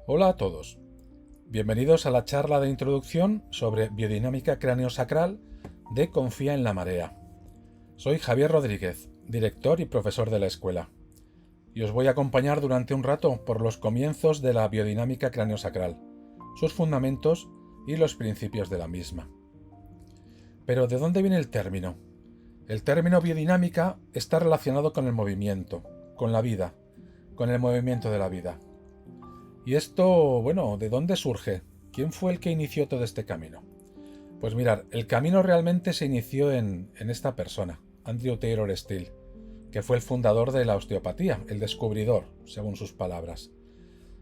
Hola a todos. Bienvenidos a la charla de introducción sobre biodinámica craneosacral de Confía en la Marea. Soy Javier Rodríguez, director y profesor de la escuela, y os voy a acompañar durante un rato por los comienzos de la biodinámica craneosacral, sus fundamentos y los principios de la misma. Pero ¿de dónde viene el término? El término biodinámica está relacionado con el movimiento, con la vida, con el movimiento de la vida. Y esto, ¿de dónde surge? ¿Quién fue el que inició todo este camino? Pues mirad, el camino realmente se inició en esta persona, Andrew Taylor Still, que fue el fundador de la osteopatía, el descubridor, según sus palabras.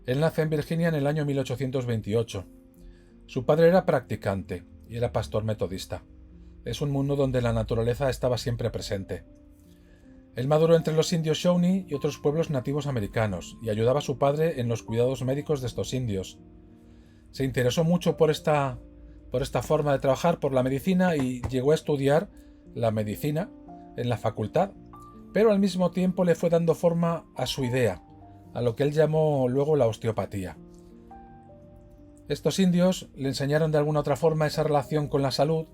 Él nace en Virginia en el año 1828. Su padre era practicante y era pastor metodista. Es un mundo donde la naturaleza estaba siempre presente. Él maduró entre los indios Shawnee y otros pueblos nativos americanos y ayudaba a su padre en los cuidados médicos de estos indios. Se interesó mucho por esta forma de trabajar, por la medicina, y llegó a estudiar la medicina en la facultad, pero al mismo tiempo le fue dando forma a su idea, a lo que él llamó luego la osteopatía. Estos indios le enseñaron de alguna otra forma esa relación con la salud,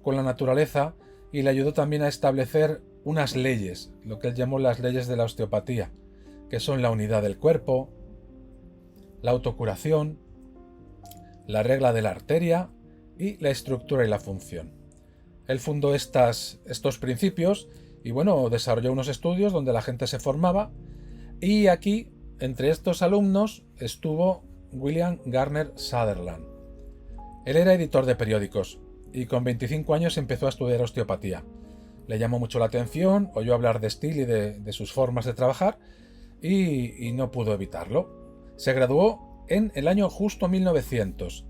con la naturaleza, y le ayudó también a establecer unas leyes, lo que él llamó las leyes de la osteopatía, que son la unidad del cuerpo, la autocuración, la regla de la arteria y la estructura y la función. Él fundó estos principios y desarrolló unos estudios donde la gente se formaba, y aquí, entre estos alumnos, estuvo William Garner Sutherland. Él era editor de periódicos y con 25 años empezó a estudiar osteopatía. Le llamó mucho la atención, oyó hablar de Still y de sus formas de trabajar y no pudo evitarlo. Se graduó en el año justo 1900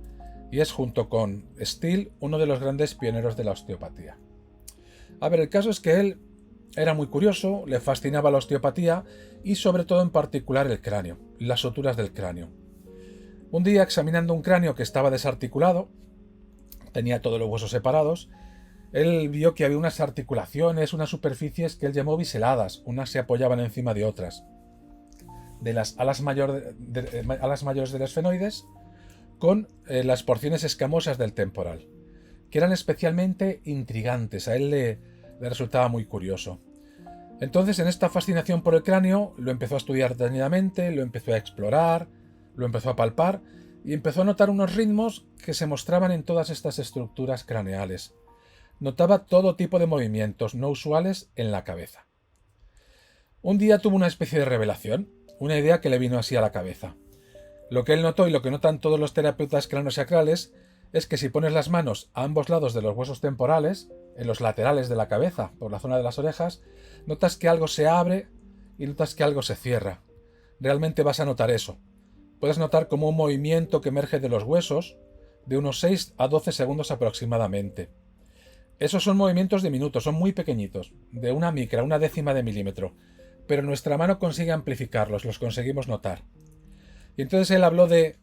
y es, junto con Still, uno de los grandes pioneros de la osteopatía. El caso es que él era muy curioso, le fascinaba la osteopatía y sobre todo en particular el cráneo, las suturas del cráneo. Un día, examinando un cráneo que estaba desarticulado, tenía todos los huesos separados, él vio que había unas articulaciones, unas superficies que él llamó biseladas, unas se apoyaban encima de otras, de las alas mayores del esfenoides, con las porciones escamosas del temporal, que eran especialmente intrigantes, a él le resultaba muy curioso. Entonces, en esta fascinación por el cráneo, lo empezó a estudiar detenidamente, lo empezó a explorar, lo empezó a palpar y empezó a notar unos ritmos que se mostraban en todas estas estructuras craneales. Notaba todo tipo de movimientos no usuales en la cabeza. Un día tuvo una especie de revelación, una idea que le vino así a la cabeza. Lo que él notó y lo que notan todos los terapeutas craneosacrales es que si pones las manos a ambos lados de los huesos temporales, en los laterales de la cabeza, por la zona de las orejas, notas que algo se abre y notas que algo se cierra. Realmente vas a notar eso. Puedes notar como un movimiento que emerge de los huesos de unos 6 a 12 segundos aproximadamente. Esos son movimientos diminutos, son muy pequeñitos, de una décima de milímetro, pero nuestra mano consigue amplificarlos, los conseguimos notar. Y entonces él habló de,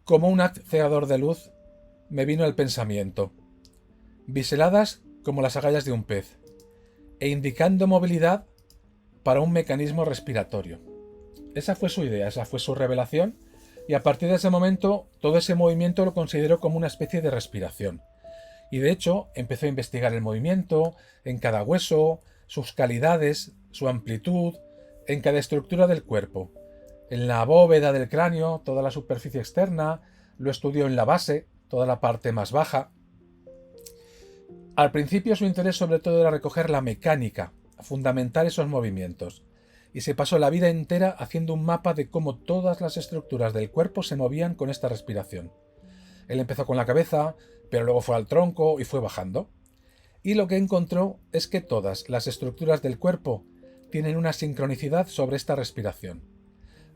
como un cegador de luz, me vino el pensamiento, biseladas como las agallas de un pez, e indicando movilidad para un mecanismo respiratorio. Esa fue su idea, esa fue su revelación, y a partir de ese momento todo ese movimiento lo consideró como una especie de respiración. Y de hecho empezó a investigar el movimiento en cada hueso, sus calidades, su amplitud, en cada estructura del cuerpo. En la bóveda del cráneo, toda la superficie externa, lo estudió en la base, toda la parte más baja. Al principio su interés sobre todo era recoger la mecánica, fundamentar esos movimientos, y se pasó la vida entera haciendo un mapa de cómo todas las estructuras del cuerpo se movían con esta respiración. Él empezó con la cabeza, pero luego fue al tronco y fue bajando. Y lo que encontró es que todas las estructuras del cuerpo tienen una sincronicidad sobre esta respiración.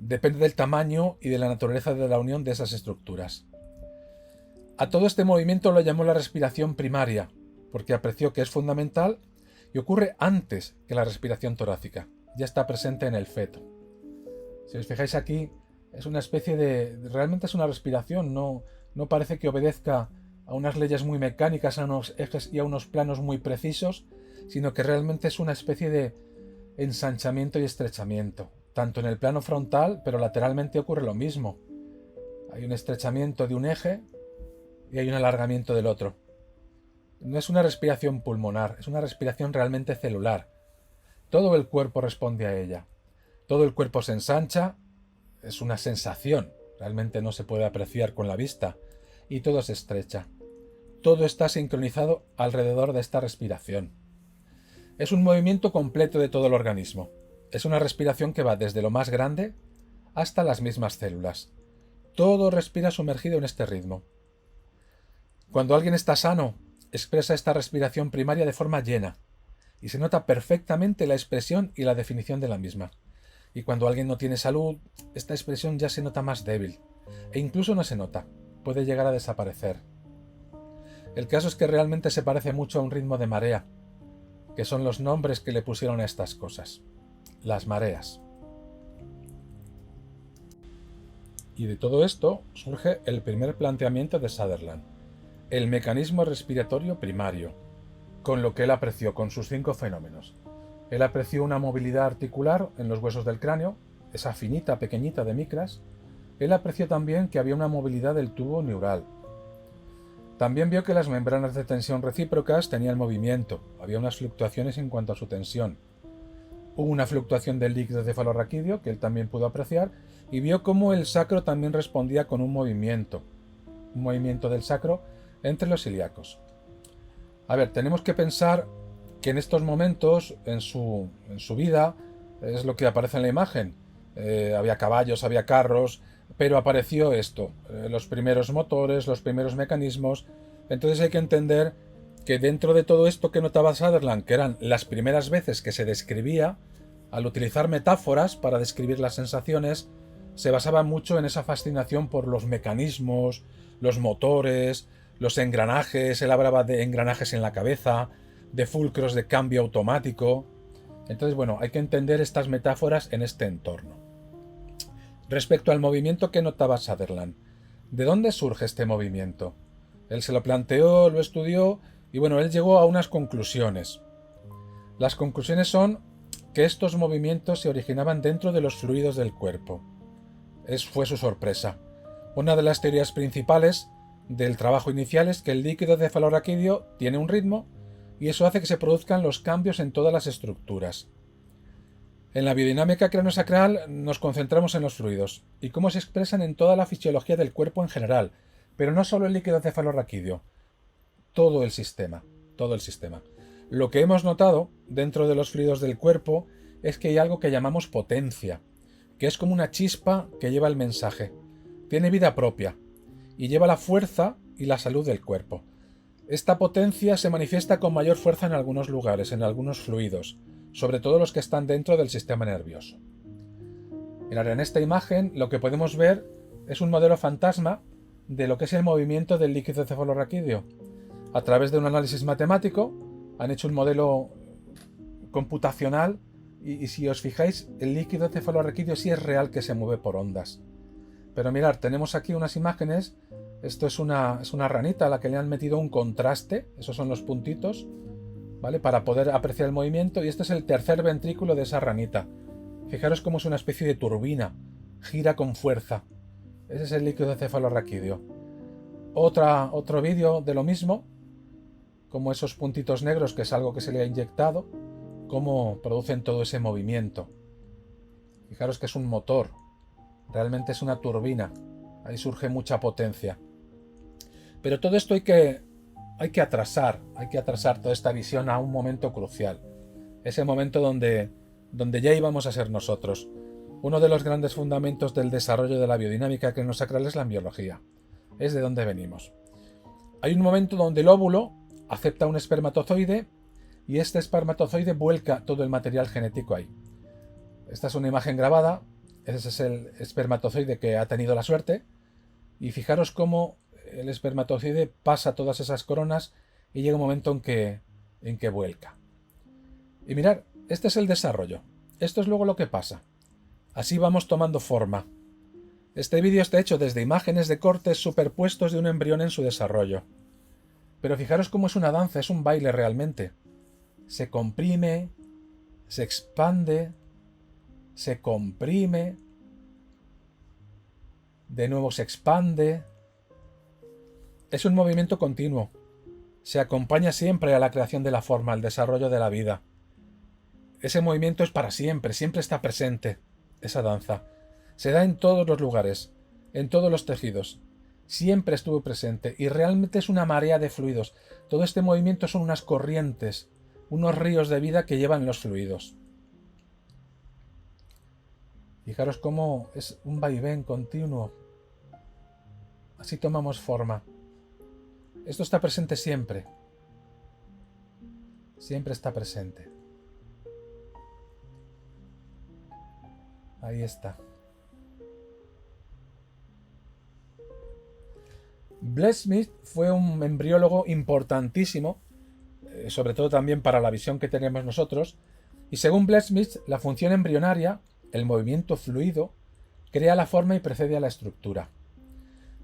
Depende del tamaño y de la naturaleza de la unión de esas estructuras. A todo este movimiento lo llamó la respiración primaria, porque apreció que es fundamental y ocurre antes que la respiración torácica. Ya está presente en el feto. Si os fijáis aquí, es una especie realmente es una respiración, no parece que obedezca a unas leyes muy mecánicas, a unos ejes y a unos planos muy precisos, sino que realmente es una especie de ensanchamiento y estrechamiento, tanto en el plano frontal, pero lateralmente ocurre lo mismo. Hay un estrechamiento de un eje y hay un alargamiento del otro. No es una respiración pulmonar, es una respiración realmente celular. Todo el cuerpo responde a ella. Todo el cuerpo se ensancha, es una sensación, realmente no se puede apreciar con la vista, y todo se estrecha. Todo está sincronizado alrededor de esta respiración. Es un movimiento completo de todo el organismo. Es una respiración que va desde lo más grande hasta las mismas células. Todo respira sumergido en este ritmo. Cuando alguien está sano, expresa esta respiración primaria de forma llena, y se nota perfectamente la expresión y la definición de la misma. Y cuando alguien no tiene salud, esta expresión ya se nota más débil, e incluso no se nota, puede llegar a desaparecer. El caso es que realmente se parece mucho a un ritmo de marea, que son los nombres que le pusieron a estas cosas, las mareas. Y de todo esto surge el primer planteamiento de Sutherland, el mecanismo respiratorio primario, con lo que él apreció con sus 5 fenómenos. Él apreció una movilidad articular en los huesos del cráneo, esa finita, pequeñita de micras. Él apreció también que había una movilidad del tubo neural. También vio que las membranas de tensión recíprocas tenían movimiento, había unas fluctuaciones en cuanto a su tensión. Hubo una fluctuación del líquido cefalorraquídeo, que él también pudo apreciar, y vio cómo el sacro también respondía con un movimiento del sacro entre los ilíacos. A ver, tenemos que pensar que en estos momentos, en su vida, es lo que aparece en la imagen. Había caballos, había carros, pero apareció esto, los primeros motores, los primeros mecanismos. Entonces hay que entender que dentro de todo esto que notaba Sutherland, que eran las primeras veces que se describía, al utilizar metáforas para describir las sensaciones, se basaba mucho en esa fascinación por los mecanismos, los motores, los engranajes. Él hablaba de engranajes en la cabeza, de fulcros de cambio automático. Entonces, bueno, hay que entender estas metáforas en este entorno. Respecto al movimiento que notaba Sutherland, ¿de dónde surge este movimiento? Él se lo planteó, lo estudió y bueno, él llegó a unas conclusiones. Las conclusiones son que estos movimientos se originaban dentro de los fluidos del cuerpo. Fue su sorpresa. Una de las teorías principales del trabajo inicial es que el líquido cefalorraquídeo tiene un ritmo y eso hace que se produzcan los cambios en todas las estructuras. En la biodinámica craneosacral nos concentramos en los fluidos y cómo se expresan en toda la fisiología del cuerpo en general, pero no solo el líquido cefalorraquídeo, todo el sistema. Lo que hemos notado dentro de los fluidos del cuerpo es que hay algo que llamamos potencia, que es como una chispa que lleva el mensaje. Tiene vida propia y lleva la fuerza y la salud del cuerpo. Esta potencia se manifiesta con mayor fuerza en algunos lugares, en algunos fluidos, sobre todo los que están dentro del sistema nervioso. En esta imagen lo que podemos ver es un modelo fantasma de lo que es el movimiento del líquido cefalorraquídeo. A través de un análisis matemático han hecho un modelo computacional y si os fijáis, el líquido cefalorraquídeo sí es real que se mueve por ondas. Pero mirad, tenemos aquí unas imágenes. Esto es una ranita a la que le han metido un contraste, esos son los puntitos, ¿vale? Para poder apreciar el movimiento, y este es el tercer ventrículo de esa ranita. Fijaros cómo es una especie de turbina, gira con fuerza. Ese es el líquido cefalorraquídeo. Otro vídeo de lo mismo, como esos puntitos negros, que es algo que se le ha inyectado, cómo producen todo ese movimiento. Fijaros que es un motor, realmente es una turbina, ahí surge mucha potencia. Pero todo esto hay que atrasar toda esta visión a un momento crucial, ese momento donde ya íbamos a ser nosotros. Uno de los grandes fundamentos del desarrollo de la biodinámica craneosacral es la embriología, es de donde venimos. Hay un momento donde el óvulo acepta un espermatozoide y este espermatozoide vuelca todo el material genético ahí. Esta es una imagen grabada, ese es el espermatozoide que ha tenido la suerte, y fijaros cómo el espermatozoide pasa todas esas coronas y llega un momento en que vuelca. Y mirad, este es el desarrollo. Esto es luego lo que pasa. Así vamos tomando forma. Este vídeo está hecho desde imágenes de cortes superpuestos de un embrión en su desarrollo. Pero fijaros cómo es una danza, es un baile realmente. Se comprime, se expande, se comprime. de nuevo se expande. Es un movimiento continuo. Se acompaña siempre a la creación de la forma, al desarrollo de la vida. Ese movimiento es para siempre, siempre está presente, esa danza. Se da en todos los lugares, en todos los tejidos. Siempre estuvo presente y realmente es una marea de fluidos. Todo este movimiento son unas corrientes, unos ríos de vida que llevan los fluidos. Fijaros cómo es un vaivén continuo. Así tomamos forma. Esto está presente siempre. Siempre está presente. Ahí está. Bless Smith fue un embriólogo importantísimo, sobre todo también para la visión que tenemos nosotros, y según Bless Smith, la función embrionaria, el movimiento fluido, crea la forma y precede a la estructura.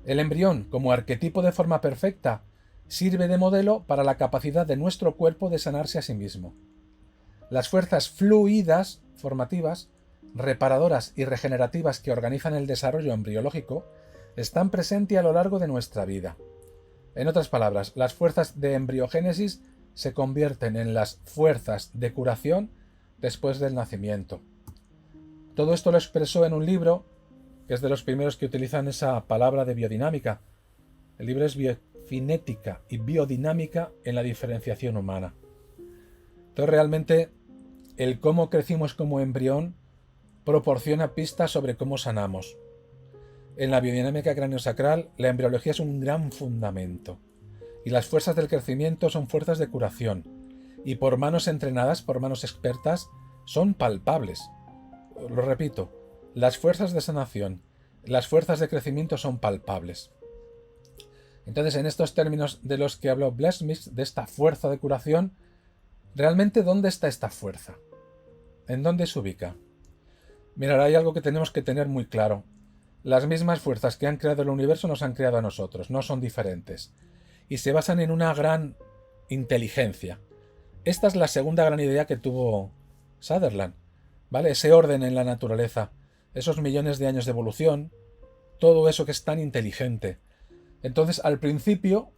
El embrión, como arquetipo de forma perfecta, sirve de modelo para la capacidad de nuestro cuerpo de sanarse a sí mismo. Las fuerzas fluidas, formativas, reparadoras y regenerativas que organizan el desarrollo embriológico están presentes a lo largo de nuestra vida. En otras palabras, las fuerzas de embriogénesis se convierten en las fuerzas de curación después del nacimiento. Todo esto lo expresó en un libro que es de los primeros que utilizan esa palabra de biodinámica. El libro es Biofinética y biodinámica en la diferenciación humana. Entonces realmente el cómo crecimos como embrión proporciona pistas sobre cómo sanamos. En la biodinámica craneosacral, la embriología es un gran fundamento. Y las fuerzas del crecimiento son fuerzas de curación. Y por manos entrenadas, por manos expertas, son palpables. Lo repito, las fuerzas de sanación, las fuerzas de crecimiento son palpables. Entonces, en estos términos de los que habló Bless Smith, de esta fuerza de curación, ¿realmente dónde está esta fuerza? ¿En dónde se ubica? Mirad, hay algo que tenemos que tener muy claro. Las mismas fuerzas que han creado el universo nos han creado a nosotros, no son diferentes. Y se basan en una gran inteligencia. Esta es la segunda gran idea que tuvo Sutherland, ¿vale? Ese orden en la naturaleza, esos millones de años de evolución, todo eso que es tan inteligente. Entonces, al principio,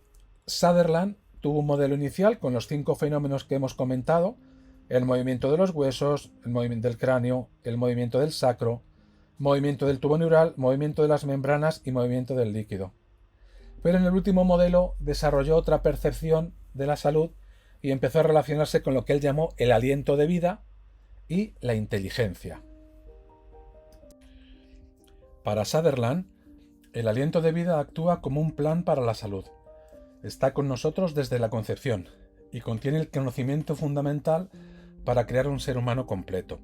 Sutherland tuvo un modelo inicial con los 5 fenómenos que hemos comentado: el movimiento de los huesos, el movimiento del cráneo, el movimiento del sacro, movimiento del tubo neural, movimiento de las membranas y movimiento del líquido. Pero en el último modelo desarrolló otra percepción de la salud y empezó a relacionarse con lo que él llamó el aliento de vida y la inteligencia. Para Sutherland, el aliento de vida actúa como un plan para la salud. Está con nosotros desde la concepción y contiene el conocimiento fundamental para crear un ser humano completo.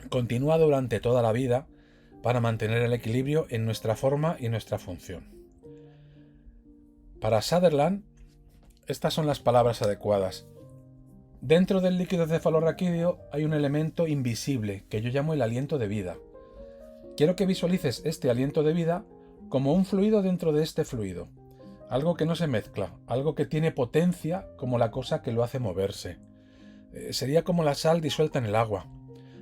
Continúa durante toda la vida para mantener el equilibrio en nuestra forma y nuestra función. Para Sutherland, estas son las palabras adecuadas. Dentro del líquido cefalorraquídeo hay un elemento invisible que yo llamo el aliento de vida. Quiero que visualices este aliento de vida como un fluido dentro de este fluido. Algo que no se mezcla, algo que tiene potencia como la cosa que lo hace moverse. Sería como la sal disuelta en el agua.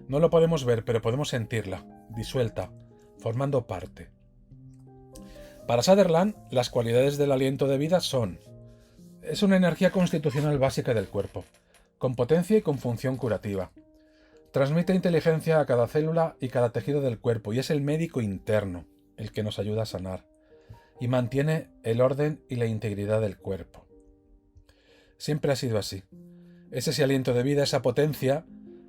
No lo podemos ver, pero podemos sentirla, disuelta, formando parte. Para Sutherland, las cualidades del aliento de vida son: es una energía constitucional básica del cuerpo, con potencia y con función curativa. Transmite inteligencia a cada célula y cada tejido del cuerpo y es el médico interno, el que nos ayuda a sanar, y mantiene el orden y la integridad del cuerpo. Siempre ha sido así. Es ese aliento de vida, esa potencia,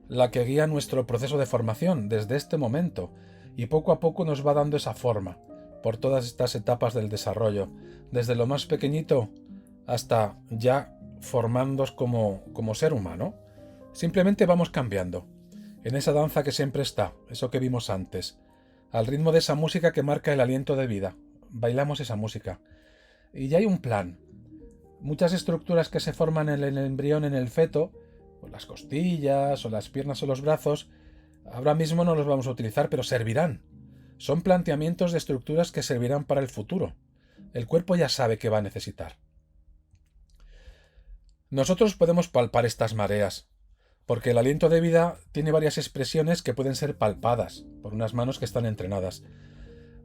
la que guía nuestro proceso de formación desde este momento y poco a poco nos va dando esa forma por todas estas etapas del desarrollo, desde lo más pequeñito hasta ya formándonos como ser humano. Simplemente vamos cambiando en esa danza que siempre está, eso que vimos antes, al ritmo de esa música que marca el aliento de vida. Bailamos esa música y ya hay un plan. Muchas estructuras que se forman en el embrión, en el feto, o las costillas, o las piernas o los brazos, ahora mismo no los vamos a utilizar, pero servirán. Son planteamientos de estructuras que servirán para el futuro. El cuerpo ya sabe qué va a necesitar. Nosotros podemos palpar estas mareas, porque el aliento de vida tiene varias expresiones que pueden ser palpadas por unas manos que están entrenadas.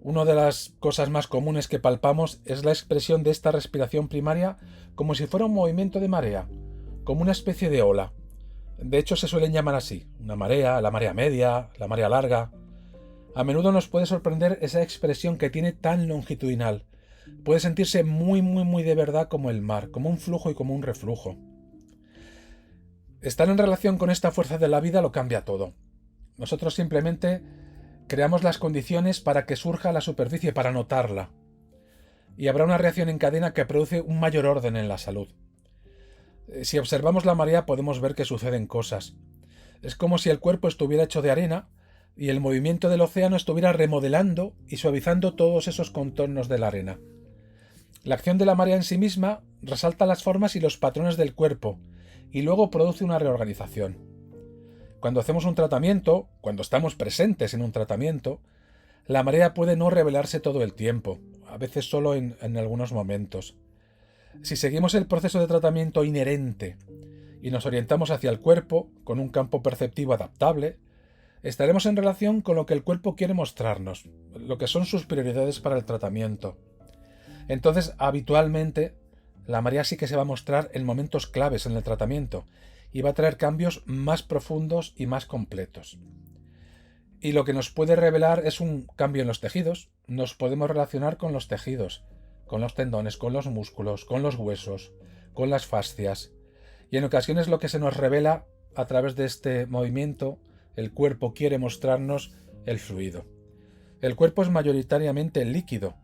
Una de las cosas más comunes que palpamos es la expresión de esta respiración primaria como si fuera un movimiento de marea, como una especie de ola. De hecho, se suelen llamar así, una marea, la marea media, la marea larga. A menudo nos puede sorprender esa expresión que tiene tan longitudinal. Puede sentirse muy de verdad como el mar, como un flujo y como un reflujo. Estar en relación con esta fuerza de la vida lo cambia todo. Nosotros simplemente creamos las condiciones para que surja a la superficie, para notarla. Y habrá una reacción en cadena que produce un mayor orden en la salud. Si observamos la marea podemos ver que suceden cosas. Es como si el cuerpo estuviera hecho de arena y el movimiento del océano estuviera remodelando y suavizando todos esos contornos de la arena. La acción de la marea en sí misma resalta las formas y los patrones del cuerpo y luego produce una reorganización. Cuando hacemos un tratamiento, cuando estamos presentes en un tratamiento, la marea puede no revelarse todo el tiempo, a veces solo en algunos momentos. Si seguimos el proceso de tratamiento inherente y nos orientamos hacia el cuerpo con un campo perceptivo adaptable, estaremos en relación con lo que el cuerpo quiere mostrarnos, lo que son sus prioridades para el tratamiento. Entonces, habitualmente, la marea sí que se va a mostrar en momentos claves en el tratamiento y va a traer cambios más profundos y más completos. Y lo que nos puede revelar es un cambio en los tejidos. Nos podemos relacionar con los tejidos, con los tendones, con los músculos, con los huesos, con las fascias. Y en ocasiones lo que se nos revela a través de este movimiento, el cuerpo quiere mostrarnos el fluido. El cuerpo es mayoritariamente líquido.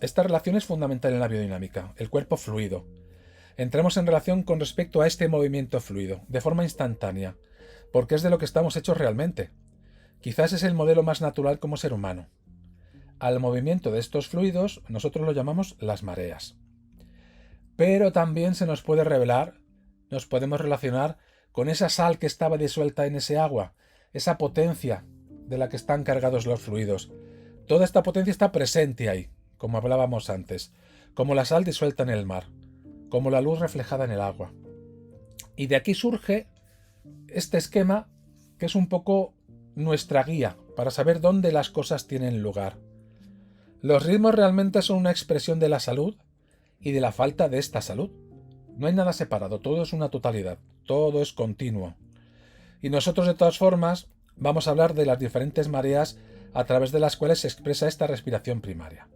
Esta relación es fundamental en la biodinámica, el cuerpo fluido. Entramos en relación con respecto a este movimiento fluido, de forma instantánea, porque es de lo que estamos hechos realmente. Quizás es el modelo más natural como ser humano. Al movimiento de estos fluidos nosotros lo llamamos las mareas. Pero también se nos puede revelar, nos podemos relacionar con esa sal que estaba disuelta en ese agua, esa potencia de la que están cargados los fluidos. Toda esta potencia está presente ahí, como hablábamos antes, como la sal disuelta en el mar, como la luz reflejada en el agua. Y de aquí surge este esquema que es un poco nuestra guía para saber dónde las cosas tienen lugar. Los ritmos realmente son una expresión de la salud y de la falta de esta salud. No hay nada separado, todo es una totalidad, todo es continuo. Y nosotros de todas formas vamos a hablar de las diferentes mareas a través de las cuales se expresa esta respiración primaria.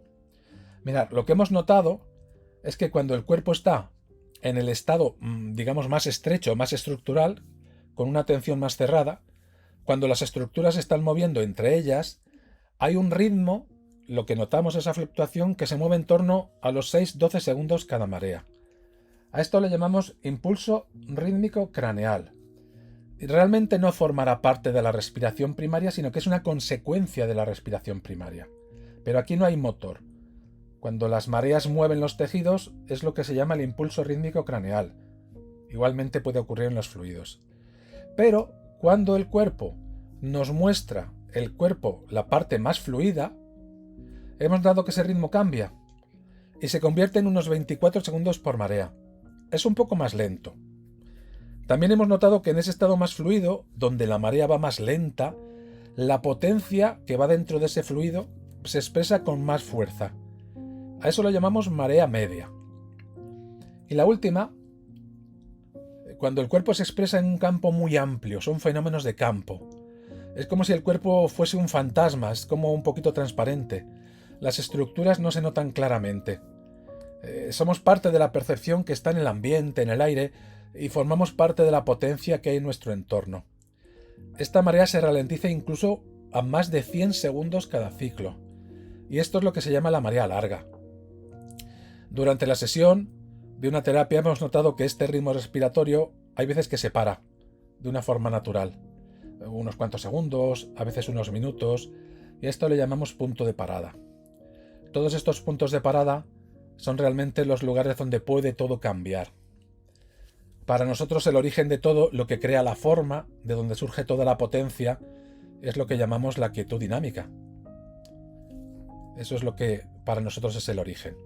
Mirad, lo que hemos notado es que cuando el cuerpo está en el estado, digamos, más estrecho, más estructural, con una tensión más cerrada, cuando las estructuras se están moviendo entre ellas, hay un ritmo, lo que notamos es esa fluctuación que se mueve en torno a los 6-12 segundos cada marea. A esto le llamamos impulso rítmico craneal. Y realmente no formará parte de la respiración primaria, sino que es una consecuencia de la respiración primaria. Pero aquí no hay motor. Cuando las mareas mueven los tejidos es lo que se llama el impulso rítmico craneal. Igualmente puede ocurrir en los fluidos. Pero cuando el cuerpo nos muestra la parte más fluida, hemos dado que ese ritmo cambia y se convierte en unos 24 segundos por marea. Es un poco más lento. También hemos notado que en ese estado más fluido, donde la marea va más lenta, la potencia que va dentro de ese fluido se expresa con más fuerza. A eso lo llamamos marea media. Y la última, cuando el cuerpo se expresa en un campo muy amplio, son fenómenos de campo. Es como si el cuerpo fuese un fantasma, es como un poquito transparente. Las estructuras no se notan claramente. Somos parte de la percepción que está en el ambiente, en el aire, y formamos parte de la potencia que hay en nuestro entorno. Esta marea se ralentiza incluso a más de 100 segundos cada ciclo. Y esto es lo que se llama la marea larga. Durante la sesión de una terapia hemos notado que este ritmo respiratorio hay veces que se para de una forma natural. Unos cuantos segundos, a veces unos minutos, y a esto le llamamos punto de parada. Todos estos puntos de parada son realmente los lugares donde puede todo cambiar. Para nosotros el origen de todo, lo que crea la forma, de donde surge toda la potencia, es lo que llamamos la quietud dinámica. Eso es lo que para nosotros es el origen.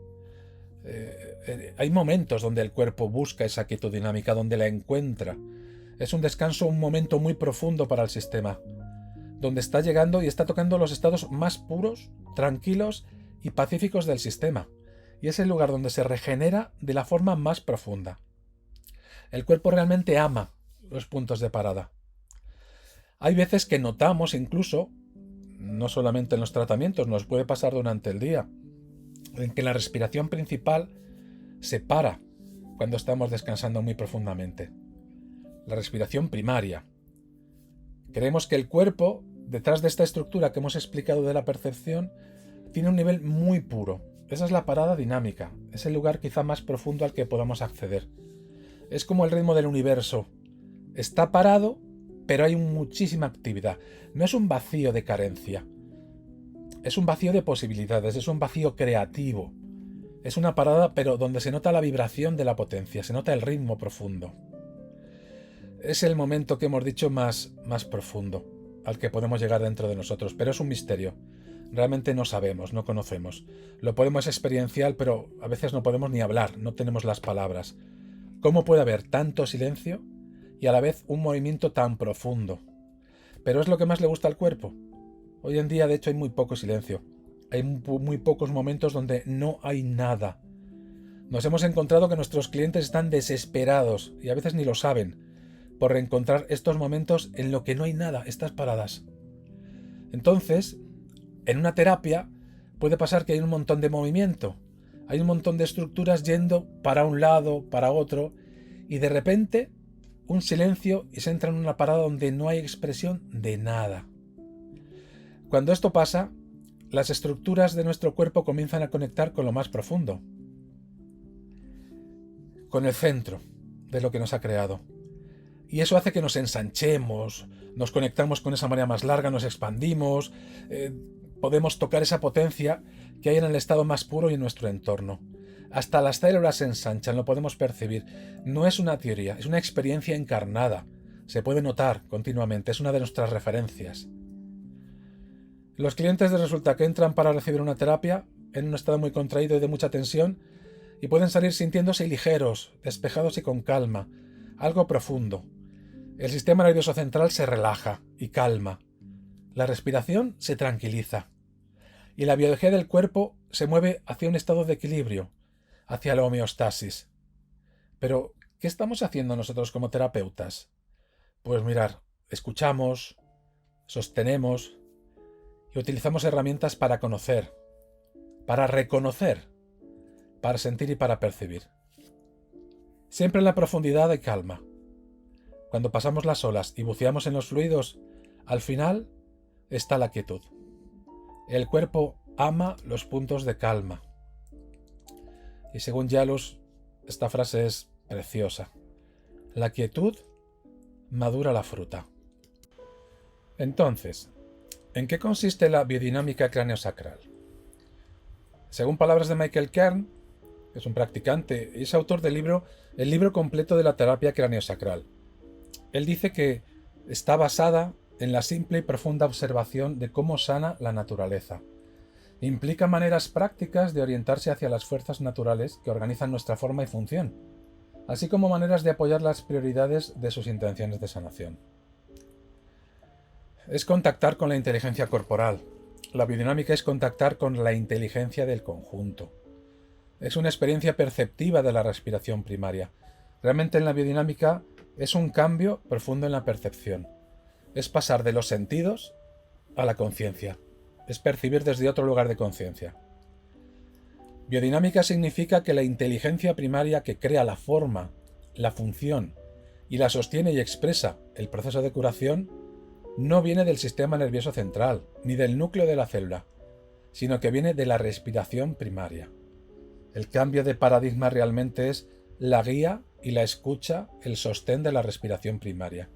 Hay momentos donde el cuerpo busca esa quietud dinámica, donde la encuentra. Es un descanso, un momento muy profundo para el sistema, donde está llegando y está tocando los estados más puros tranquilos y pacíficos del sistema, y es el lugar donde se regenera de la forma más profunda. El cuerpo realmente ama los puntos de parada. Hay veces que notamos incluso, no solamente en los tratamientos, nos puede pasar durante el día, en que la respiración principal se para cuando estamos descansando muy profundamente. La respiración primaria. Creemos que el cuerpo, detrás de esta estructura que hemos explicado de la percepción, tiene un nivel muy puro. Esa es la parada dinámica, es el lugar quizá más profundo al que podamos acceder. Es como el ritmo del universo. Está parado, pero hay muchísima actividad. No es un vacío de carencia. Es un vacío de posibilidades, es un vacío creativo. Es una parada, pero donde se nota la vibración de la potencia, se nota el ritmo profundo. Es el momento que hemos dicho más profundo, al que podemos llegar dentro de nosotros, pero es un misterio. Realmente no sabemos, no conocemos. Lo podemos experienciar, pero a veces no podemos ni hablar, no tenemos las palabras. ¿Cómo puede haber tanto silencio y a la vez un movimiento tan profundo? Pero es lo que más le gusta al cuerpo. Hoy en día, de hecho, hay muy poco silencio. Hay muy pocos momentos donde no hay nada. Nos hemos encontrado que nuestros clientes están desesperados, y a veces ni lo saben, por reencontrar estos momentos en lo que no hay nada, estas paradas. Entonces, en una terapia puede pasar que hay un montón de movimiento, hay un montón de estructuras yendo para un lado, para otro, y de repente un silencio y se entra en una parada donde no hay expresión de nada. Cuando esto pasa, las estructuras de nuestro cuerpo comienzan a conectar con lo más profundo, con el centro de lo que nos ha creado. Y eso hace que nos ensanchemos, nos conectamos con esa marea más larga, nos expandimos, podemos tocar esa potencia que hay en el estado más puro y en nuestro entorno. Hasta las células se ensanchan, lo podemos percibir. No es una teoría, es una experiencia encarnada. Se puede notar continuamente, es una de nuestras referencias. Los clientes resulta que entran para recibir una terapia en un estado muy contraído y de mucha tensión y pueden salir sintiéndose ligeros, despejados y con calma, algo profundo. El sistema nervioso central se relaja y calma. La respiración se tranquiliza. Y la biología del cuerpo se mueve hacia un estado de equilibrio, hacia la homeostasis. Pero, ¿qué estamos haciendo nosotros como terapeutas? Pues mirar, escuchamos, sostenemos y utilizamos herramientas para conocer, para reconocer, para sentir y para percibir. Siempre en la profundidad y calma. Cuando pasamos las olas y buceamos en los fluidos, al final está la quietud. El cuerpo ama los puntos de calma. Y según Jalous, esta frase es preciosa. La quietud madura la fruta. Entonces, ¿en qué consiste la biodinámica craneosacral? Según palabras de Michael Kern, que es un practicante y es autor del libro El libro completo de la terapia craneosacral. Él dice que está basada en la simple y profunda observación de cómo sana la naturaleza. Implica maneras prácticas de orientarse hacia las fuerzas naturales que organizan nuestra forma y función, así como maneras de apoyar las prioridades de sus intenciones de sanación. Es contactar con la inteligencia corporal. La biodinámica es contactar con la inteligencia del conjunto. Es una experiencia perceptiva de la respiración primaria. Realmente en la biodinámica es un cambio profundo en la percepción. Es pasar de los sentidos a la conciencia. Es percibir desde otro lugar de conciencia. Biodinámica significa que la inteligencia primaria que crea la forma, la función y la sostiene y expresa el proceso de curación no viene del sistema nervioso central ni del núcleo de la célula, sino que viene de la respiración primaria. El cambio de paradigma realmente es la guía y la escucha, el sostén de la respiración primaria.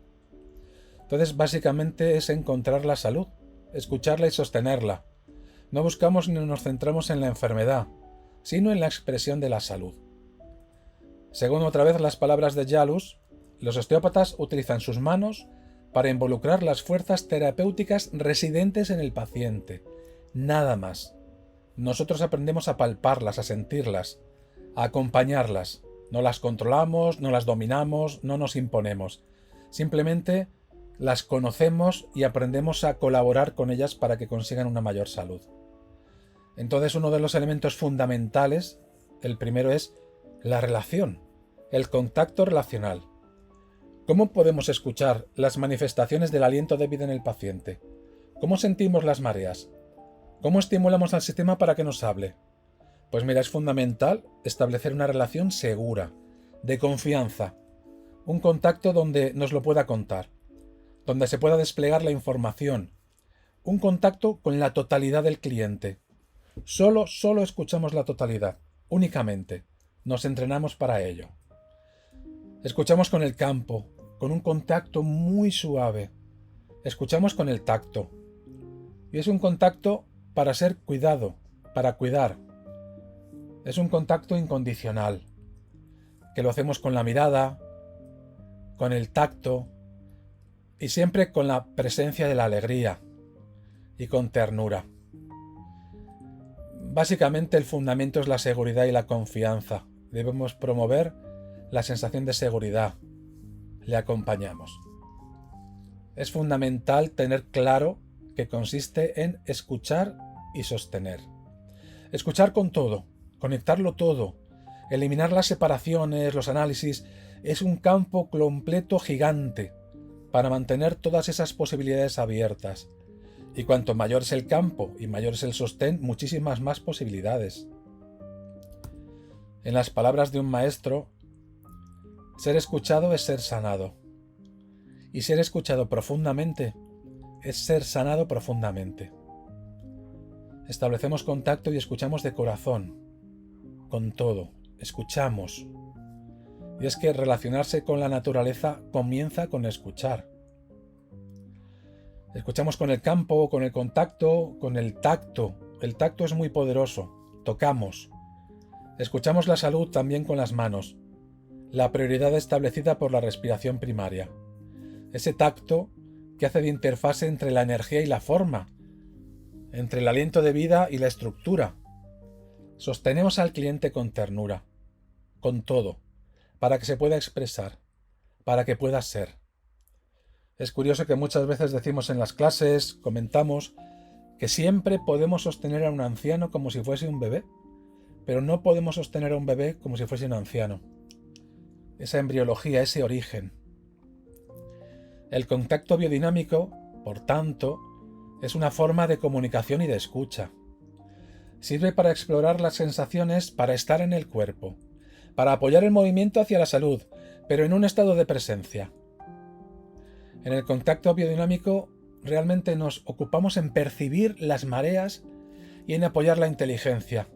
Entonces, básicamente es encontrar la salud, escucharla y sostenerla. No buscamos ni nos centramos en la enfermedad, sino en la expresión de la salud. Según otra vez las palabras de Jalous, los osteópatas utilizan sus manos para involucrar las fuerzas terapéuticas residentes en el paciente. Nada más. Nosotros aprendemos a palparlas, a sentirlas, a acompañarlas. No las controlamos, no las dominamos, no nos imponemos. Simplemente las conocemos y aprendemos a colaborar con ellas para que consigan una mayor salud. Entonces, uno de los elementos fundamentales, el primero es la relación, el contacto relacional. ¿Cómo podemos escuchar las manifestaciones del aliento de vida en el paciente? ¿Cómo sentimos las mareas? ¿Cómo estimulamos al sistema para que nos hable? Pues mira, es fundamental establecer una relación segura, de confianza, un contacto donde nos lo pueda contar, donde se pueda desplegar la información, un contacto con la totalidad del cliente. Solo escuchamos la totalidad, únicamente. Nos entrenamos para ello. Escuchamos con el campo, con un contacto muy suave. Escuchamos con el tacto. Y es un contacto para ser cuidado, para cuidar. Es un contacto incondicional, que lo hacemos con la mirada, con el tacto y siempre con la presencia de la alegría y con ternura. Básicamente el fundamento es la seguridad y la confianza. Debemos promover la sensación de seguridad. Le acompañamos. Es fundamental tener claro que consiste en escuchar y sostener. Escuchar con todo, conectarlo todo, eliminar las separaciones, los análisis. Es un campo completo gigante para mantener todas esas posibilidades abiertas. Y cuanto mayor es el campo y mayor es el sostén, muchísimas más posibilidades. En las palabras de un maestro, ser escuchado es ser sanado. Y ser escuchado profundamente es ser sanado profundamente. Establecemos contacto y escuchamos de corazón, con todo, escuchamos. Y es que relacionarse con la naturaleza comienza con escuchar. Escuchamos con el campo, con el contacto, con el tacto. El tacto es muy poderoso. Tocamos. Escuchamos la salud también con las manos. La prioridad establecida por la respiración primaria. Ese tacto que hace de interfase entre la energía y la forma, entre el aliento de vida y la estructura. Sostenemos al cliente con ternura, con todo, para que se pueda expresar, para que pueda ser. Es curioso que muchas veces decimos en las clases, comentamos, que siempre podemos sostener a un anciano como si fuese un bebé, pero no podemos sostener a un bebé como si fuese un anciano. Esa embriología, ese origen. El contacto biodinámico, por tanto, es una forma de comunicación y de escucha. Sirve para explorar las sensaciones, para estar en el cuerpo, para apoyar el movimiento hacia la salud, pero en un estado de presencia. En el contacto biodinámico realmente nos ocupamos en percibir las mareas y en apoyar la inteligencia.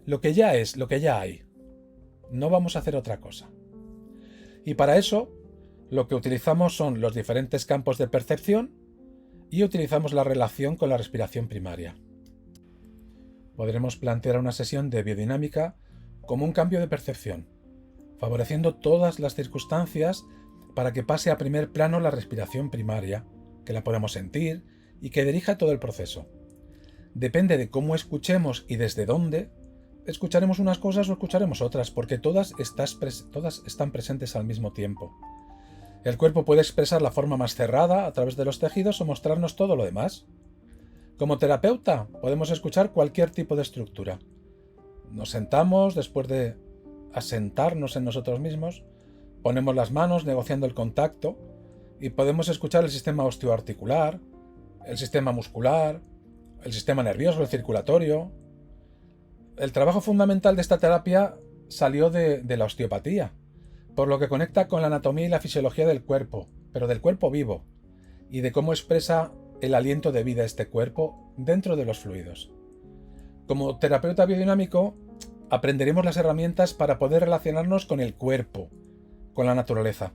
Lo que ya es, lo que ya hay. No vamos a hacer otra cosa. Y para eso, lo que utilizamos son los diferentes campos de percepción y utilizamos la relación con la respiración primaria. Podremos plantear una sesión de biodinámica como un cambio de percepción, favoreciendo todas las circunstancias para que pase a primer plano la respiración primaria, que la podamos sentir y que dirija todo el proceso. Depende de cómo escuchemos y desde dónde, escucharemos unas cosas o escucharemos otras, porque todas están presentes al mismo tiempo. El cuerpo puede expresar la forma más cerrada a través de los tejidos o mostrarnos todo lo demás. Como terapeuta podemos escuchar cualquier tipo de estructura. Nos sentamos después de asentarnos en nosotros mismos, ponemos las manos negociando el contacto y podemos escuchar el sistema osteoarticular, el sistema muscular, el sistema nervioso, el circulatorio. El trabajo fundamental de esta terapia salió de la osteopatía, por lo que conecta con la anatomía y la fisiología del cuerpo, pero del cuerpo vivo, y de cómo expresa el aliento de vida este cuerpo dentro de los fluidos. Como terapeuta biodinámico, aprenderemos las herramientas para poder relacionarnos con el cuerpo, con la naturaleza,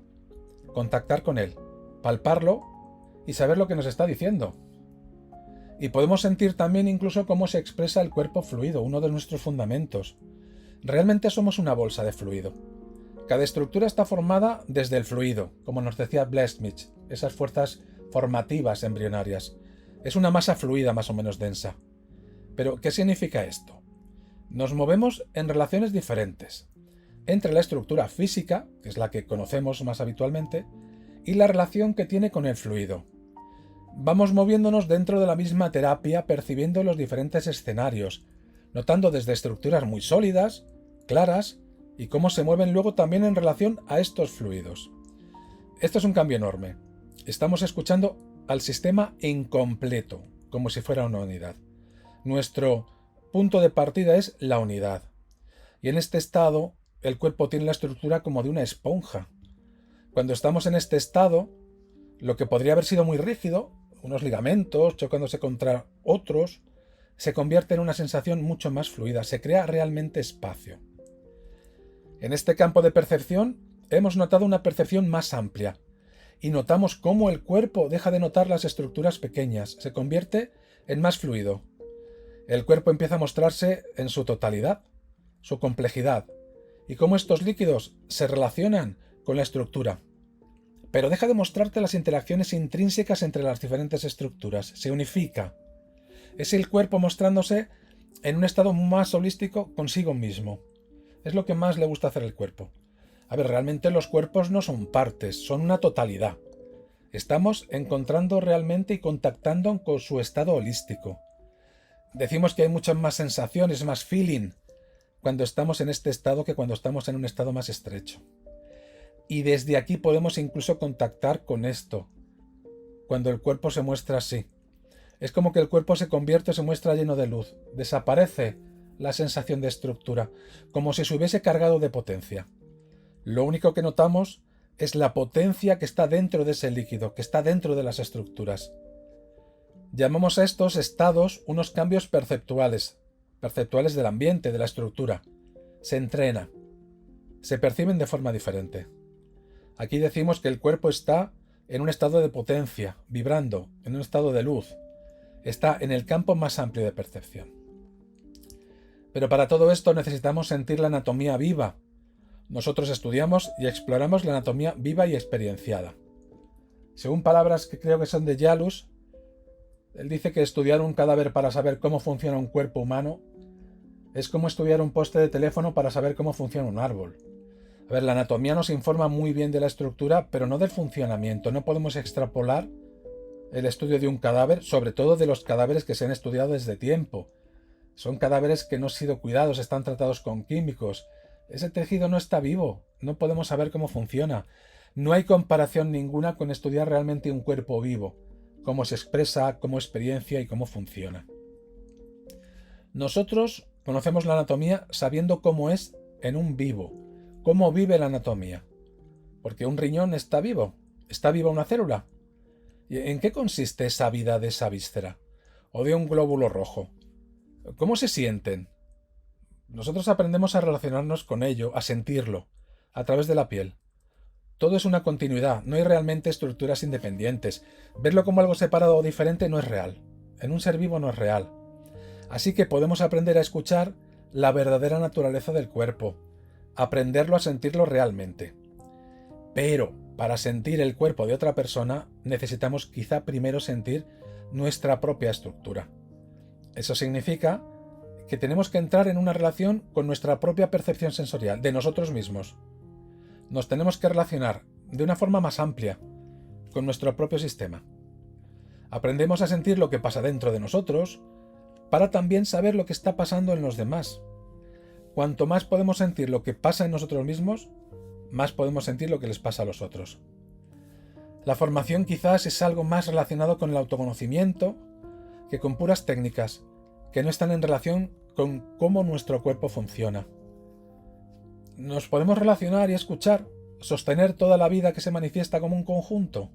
contactar con él, palparlo y saber lo que nos está diciendo. Y podemos sentir también incluso cómo se expresa el cuerpo fluido, uno de nuestros fundamentos. Realmente somos una bolsa de fluido. Cada estructura está formada desde el fluido, como nos decía Blestmich, esas fuerzas formativas embrionarias. Es una masa fluida más o menos densa. Pero, ¿qué significa esto? Nos movemos en relaciones diferentes entre la estructura física, que es la que conocemos más habitualmente, y la relación que tiene con el fluido. Vamos moviéndonos dentro de la misma terapia, percibiendo los diferentes escenarios, notando desde estructuras muy sólidas, claras, y cómo se mueven luego también en relación a estos fluidos. Esto es un cambio enorme. Estamos escuchando al sistema en completo, como si fuera una unidad. Nuestro punto de partida es la unidad. Y en este estado, el cuerpo tiene la estructura como de una esponja. Cuando estamos en este estado, lo que podría haber sido muy rígido, unos ligamentos chocándose contra otros, se convierte en una sensación mucho más fluida, se crea realmente espacio. En este campo de percepción hemos notado una percepción más amplia y notamos cómo el cuerpo deja de notar las estructuras pequeñas, se convierte en más fluido. El cuerpo empieza a mostrarse en su totalidad, su complejidad, y cómo estos líquidos se relacionan con la estructura. Pero deja de mostrarte las interacciones intrínsecas entre las diferentes estructuras, se unifica. Es el cuerpo mostrándose en un estado más holístico consigo mismo. Es lo que más le gusta hacer al cuerpo. A ver, realmente los cuerpos no son partes, son una totalidad. Estamos encontrando realmente y contactando con su estado holístico. Decimos que hay muchas más sensaciones, más feeling, cuando estamos en este estado que cuando estamos en un estado más estrecho. Y desde aquí podemos incluso contactar con esto, cuando el cuerpo se muestra así. Es como que el cuerpo se convierte, se muestra lleno de luz, desaparece la sensación de estructura, como si se hubiese cargado de potencia. Lo único que notamos es la potencia que está dentro de ese líquido, que está dentro de las estructuras. Llamamos a estos estados unos cambios perceptuales del ambiente, de la estructura. Se entrena, se perciben de forma diferente. Aquí decimos que el cuerpo está en un estado de potencia, vibrando, en un estado de luz. Está en el campo más amplio de percepción. Pero para todo esto necesitamos sentir la anatomía viva. Nosotros estudiamos y exploramos la anatomía viva y experienciada. Según palabras que creo que son de Jalus, él dice que estudiar un cadáver para saber cómo funciona un cuerpo humano es como estudiar un poste de teléfono para saber cómo funciona un árbol. A ver, la anatomía nos informa muy bien de la estructura, pero no del funcionamiento. No podemos extrapolar el estudio de un cadáver, sobre todo de los cadáveres que se han estudiado desde tiempo. Son cadáveres que no han sido cuidados, están tratados con químicos. Ese tejido no está vivo, no podemos saber cómo funciona. No hay comparación ninguna con estudiar realmente un cuerpo vivo, cómo se expresa, cómo experiencia y cómo funciona. Nosotros conocemos la anatomía sabiendo cómo es en un vivo, cómo vive la anatomía. Porque un riñón está viva una célula. ¿Y en qué consiste esa vida de esa víscera? ¿O de un glóbulo rojo? ¿Cómo se sienten? Nosotros aprendemos a relacionarnos con ello, a sentirlo, a través de la piel. Todo es una continuidad, no hay realmente estructuras independientes. Verlo como algo separado o diferente no es real. En un ser vivo no es real. Así que podemos aprender a escuchar la verdadera naturaleza del cuerpo, aprenderlo a sentirlo realmente. Pero para sentir el cuerpo de otra persona necesitamos quizá primero sentir nuestra propia estructura. Eso significa que tenemos que entrar en una relación con nuestra propia percepción sensorial, de nosotros mismos. Nos tenemos que relacionar de una forma más amplia con nuestro propio sistema. Aprendemos a sentir lo que pasa dentro de nosotros para también saber lo que está pasando en los demás. Cuanto más podemos sentir lo que pasa en nosotros mismos, más podemos sentir lo que les pasa a los otros. La formación quizás es algo más relacionado con el autoconocimiento que con puras técnicas que no están en relación con cómo nuestro cuerpo funciona. Nos podemos relacionar y escuchar, sostener toda la vida que se manifiesta como un conjunto.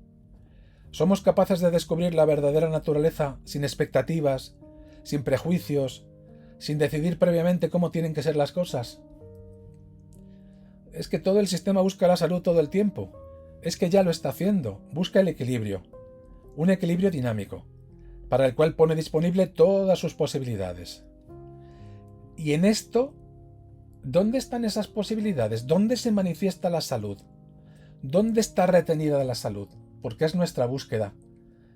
Somos capaces de descubrir la verdadera naturaleza sin expectativas, sin prejuicios, sin decidir previamente cómo tienen que ser las cosas. Es que todo el sistema busca la salud todo el tiempo. Es que ya lo está haciendo, busca el equilibrio. Un equilibrio dinámico, para el cual pone disponible todas sus posibilidades. Y en esto, ¿dónde están esas posibilidades? ¿Dónde se manifiesta la salud? ¿Dónde está retenida la salud? Porque es nuestra búsqueda.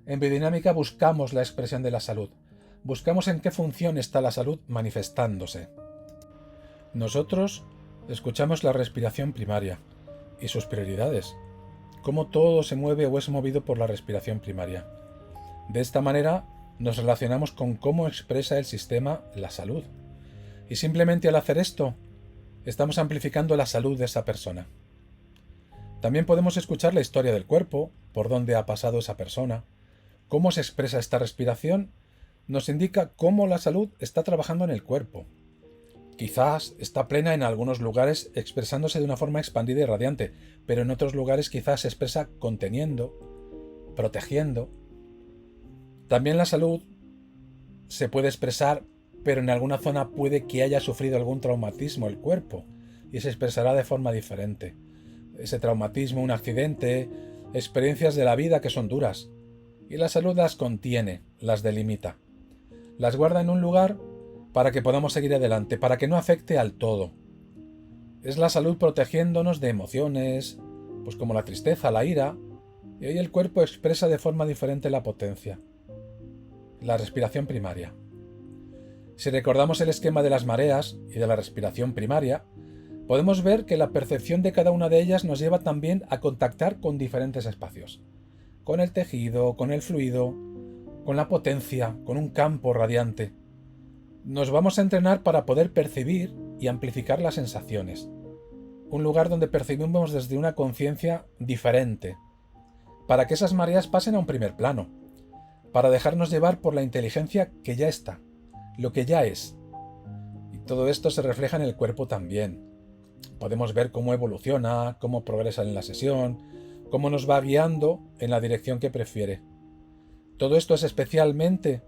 En biodinámica buscamos la expresión de la salud. Buscamos en qué función está la salud manifestándose. Nosotros escuchamos la respiración primaria y sus prioridades. Cómo todo se mueve o es movido por la respiración primaria. De esta manera nos relacionamos con cómo expresa el sistema la salud. Y simplemente al hacer esto, estamos amplificando la salud de esa persona. También podemos escuchar la historia del cuerpo, por dónde ha pasado esa persona, cómo se expresa esta respiración, nos indica cómo la salud está trabajando en el cuerpo. Quizás está plena en algunos lugares expresándose de una forma expandida y radiante, pero en otros lugares quizás se expresa conteniendo, protegiendo. También la salud se puede expresar, pero en alguna zona puede que haya sufrido algún traumatismo el cuerpo y se expresará de forma diferente. Ese traumatismo, un accidente, experiencias de la vida que son duras. Y la salud las contiene, las delimita. Las guarda en un lugar para que podamos seguir adelante, para que no afecte al todo. Es la salud protegiéndonos de emociones, pues como la tristeza, la ira, y ahí el cuerpo expresa de forma diferente la potencia. La respiración primaria. Si recordamos el esquema de las mareas y de la respiración primaria, podemos ver que la percepción de cada una de ellas nos lleva también a contactar con diferentes espacios. Con el tejido, con el fluido, con la potencia, con un campo radiante. Nos vamos a entrenar para poder percibir y amplificar las sensaciones. Un lugar donde percibimos desde una conciencia diferente, para que esas mareas pasen a un primer plano, para dejarnos llevar por la inteligencia que ya está, lo que ya es. Y todo esto se refleja en el cuerpo también. Podemos ver cómo evoluciona, cómo progresa en la sesión, cómo nos va guiando en la dirección que prefiere. Todo esto es especialmente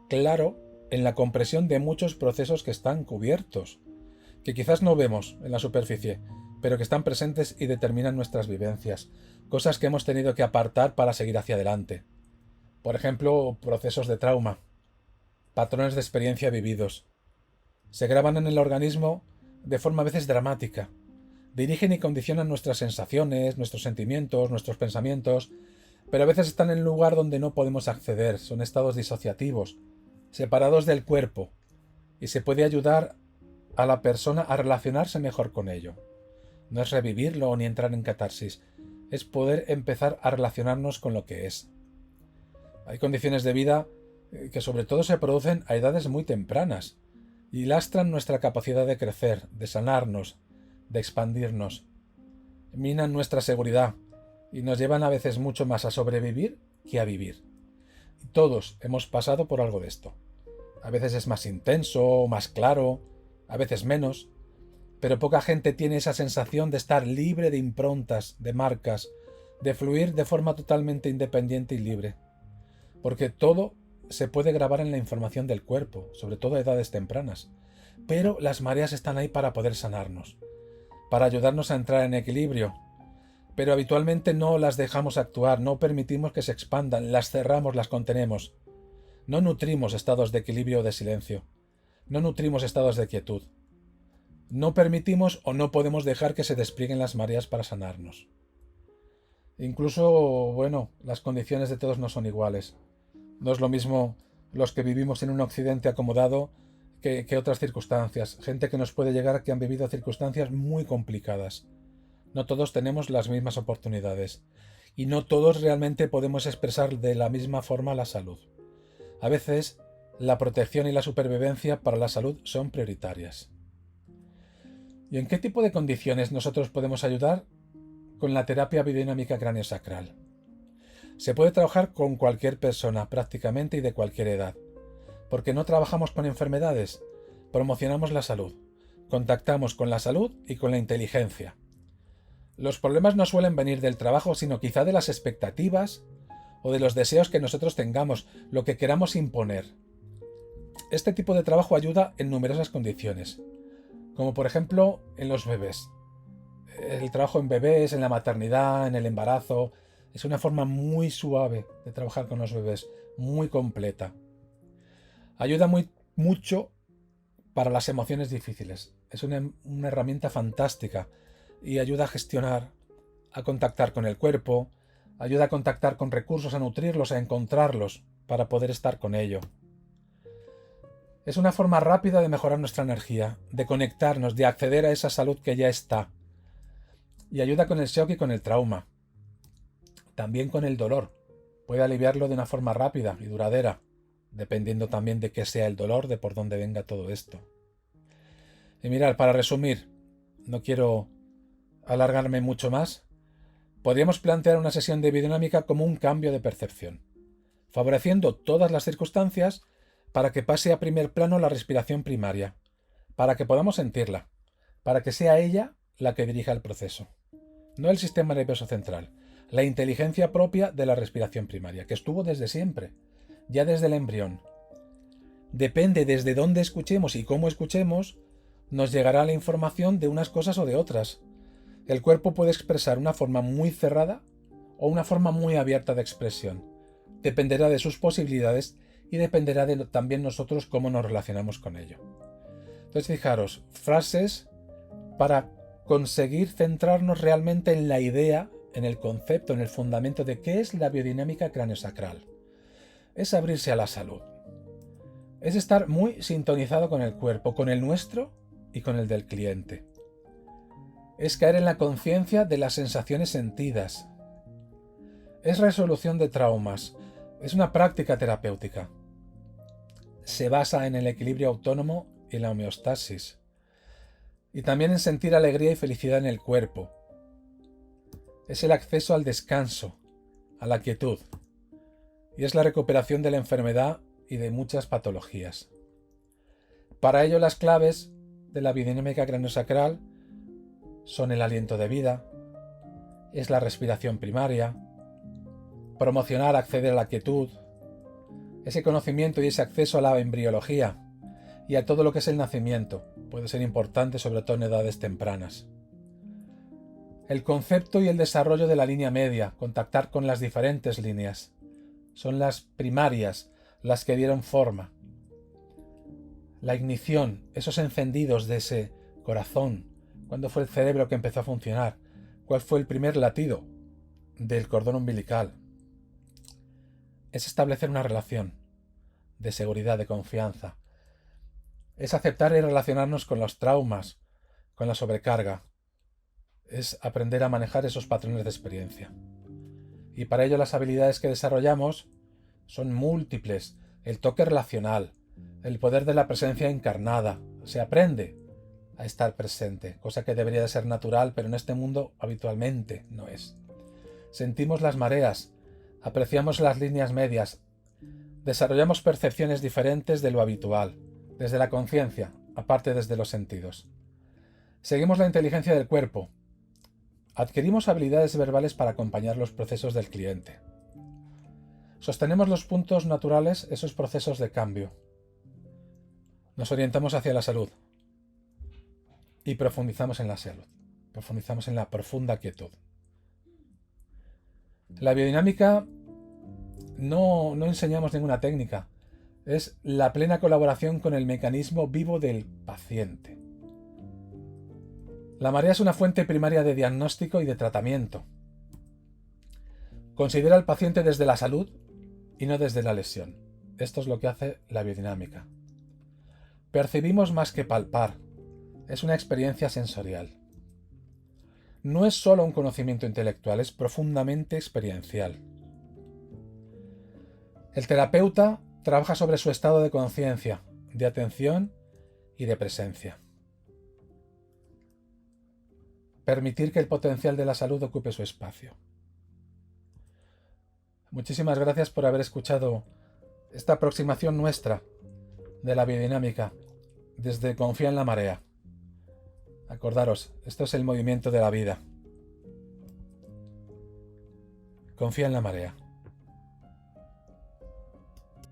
claro en la compresión de muchos procesos que están cubiertos, que quizás no vemos en la superficie, pero que están presentes y determinan nuestras vivencias, cosas que hemos tenido que apartar para seguir hacia adelante. Por ejemplo, procesos de trauma, patrones de experiencia vividos. Se graban en el organismo de forma a veces dramática. Dirigen y condicionan nuestras sensaciones, nuestros sentimientos, nuestros pensamientos, pero a veces están en un lugar donde no podemos acceder, son estados disociativos, separados del cuerpo, y se puede ayudar a la persona a relacionarse mejor con ello. No es revivirlo ni entrar en catarsis, es poder empezar a relacionarnos con lo que es. Hay condiciones de vida que sobre todo se producen a edades muy tempranas y lastran nuestra capacidad de crecer, de sanarnos, de expandirnos. Minan nuestra seguridad y nos llevan a veces mucho más a sobrevivir que a vivir. Y todos hemos pasado por algo de esto. A veces es más intenso, más claro, a veces menos, pero poca gente tiene esa sensación de estar libre de improntas, de marcas, de fluir de forma totalmente independiente y libre. Porque todo se puede grabar en la información del cuerpo, sobre todo a edades tempranas, pero las mareas están ahí para poder sanarnos, para ayudarnos a entrar en equilibrio, pero habitualmente no las dejamos actuar, no permitimos que se expandan, las cerramos, las contenemos. No nutrimos estados de equilibrio o de silencio, no nutrimos estados de quietud. No permitimos o no podemos dejar que se desplieguen las mareas para sanarnos. Incluso, las condiciones de todos no son iguales. No es lo mismo los que vivimos en un occidente acomodado que otras circunstancias. Gente que nos puede llegar que han vivido circunstancias muy complicadas. No todos tenemos las mismas oportunidades. Y no todos realmente podemos expresar de la misma forma la salud. A veces, la protección y la supervivencia para la salud son prioritarias. ¿Y en qué tipo de condiciones nosotros podemos ayudar con la terapia biodinámica craneosacral? Se puede trabajar con cualquier persona, prácticamente y de cualquier edad, porque no trabajamos con enfermedades, promocionamos la salud, contactamos con la salud y con la inteligencia. Los problemas no suelen venir del trabajo, sino quizá de las expectativas o de los deseos que nosotros tengamos, lo que queramos imponer. Este tipo de trabajo ayuda en numerosas condiciones, como por ejemplo en los bebés. El trabajo en bebés, en la maternidad, en el embarazo, es una forma muy suave de trabajar con los bebés, muy completa. Ayuda mucho para las emociones difíciles. Es una herramienta fantástica y ayuda a gestionar, a contactar con el cuerpo, ayuda a contactar con recursos, a nutrirlos, a encontrarlos para poder estar con ello. Es una forma rápida de mejorar nuestra energía, de conectarnos, de acceder a esa salud que ya está. Y ayuda con el shock y con el trauma. También con el dolor. Puede aliviarlo de una forma rápida y duradera, dependiendo también de qué sea el dolor, de por dónde venga todo esto. Y mirad, para resumir, no quiero alargarme mucho más, podríamos plantear una sesión de biodinámica como un cambio de percepción, favoreciendo todas las circunstancias para que pase a primer plano la respiración primaria, para que podamos sentirla, para que sea ella la que dirija el proceso, no el sistema nervioso central, la inteligencia propia de la respiración primaria, que estuvo desde siempre, ya desde el embrión. Depende desde dónde escuchemos y cómo escuchemos, nos llegará la información de unas cosas o de otras. El cuerpo puede expresar una forma muy cerrada o una forma muy abierta de expresión. Dependerá de sus posibilidades y dependerá de también nosotros cómo nos relacionamos con ello. Entonces, fijaros, frases para conseguir centrarnos realmente en la idea, en el concepto, en el fundamento de qué es la biodinámica craneosacral. Es abrirse a la salud. Es estar muy sintonizado con el cuerpo, con el nuestro y con el del cliente. Es caer en la conciencia de las sensaciones sentidas. Es resolución de traumas. Es una práctica terapéutica. Se basa en el equilibrio autónomo y la homeostasis. Y también en sentir alegría y felicidad en el cuerpo. Es el acceso al descanso, a la quietud. Y es la recuperación de la enfermedad y de muchas patologías. Para ello, las claves de la biodinámica craneosacral son el aliento de vida, es la respiración primaria, promocionar, acceder a la quietud, ese conocimiento y ese acceso a la embriología y a todo lo que es el nacimiento, puede ser importante sobre todo en edades tempranas. El concepto y el desarrollo de la línea media, contactar con las diferentes líneas, son las primarias, las que dieron forma. La ignición, esos encendidos de ese corazón, ¿cuándo fue el cerebro que empezó a funcionar? ¿Cuál fue el primer latido del cordón umbilical? Es establecer una relación de seguridad, de confianza. Es aceptar y relacionarnos con los traumas, con la sobrecarga. Es aprender a manejar esos patrones de experiencia. Y para ello las habilidades que desarrollamos son múltiples. El toque relacional, el poder de la presencia encarnada. Se aprende a estar presente, cosa que debería de ser natural, pero en este mundo habitualmente no es. Sentimos las mareas, apreciamos las líneas medias, desarrollamos percepciones diferentes de lo habitual, desde la conciencia, aparte desde los sentidos. Seguimos la inteligencia del cuerpo. Adquirimos habilidades verbales para acompañar los procesos del cliente. Sostenemos los puntos naturales, esos procesos de cambio. Nos orientamos hacia la salud. Y profundizamos en la salud. Profundizamos en la profunda quietud. La biodinámica no enseñamos ninguna técnica. Es la plena colaboración con el mecanismo vivo del paciente. La marea es una fuente primaria de diagnóstico y de tratamiento. Considera al paciente desde la salud y no desde la lesión. Esto es lo que hace la biodinámica. Percibimos más que palpar. Es una experiencia sensorial. No es solo un conocimiento intelectual, es profundamente experiencial. El terapeuta trabaja sobre su estado de conciencia, de atención y de presencia. Permitir que el potencial de la salud ocupe su espacio. Muchísimas gracias por haber escuchado esta aproximación nuestra de la biodinámica desde Confía en la Marea. Acordaros, esto es el movimiento de la vida. Confía en la marea.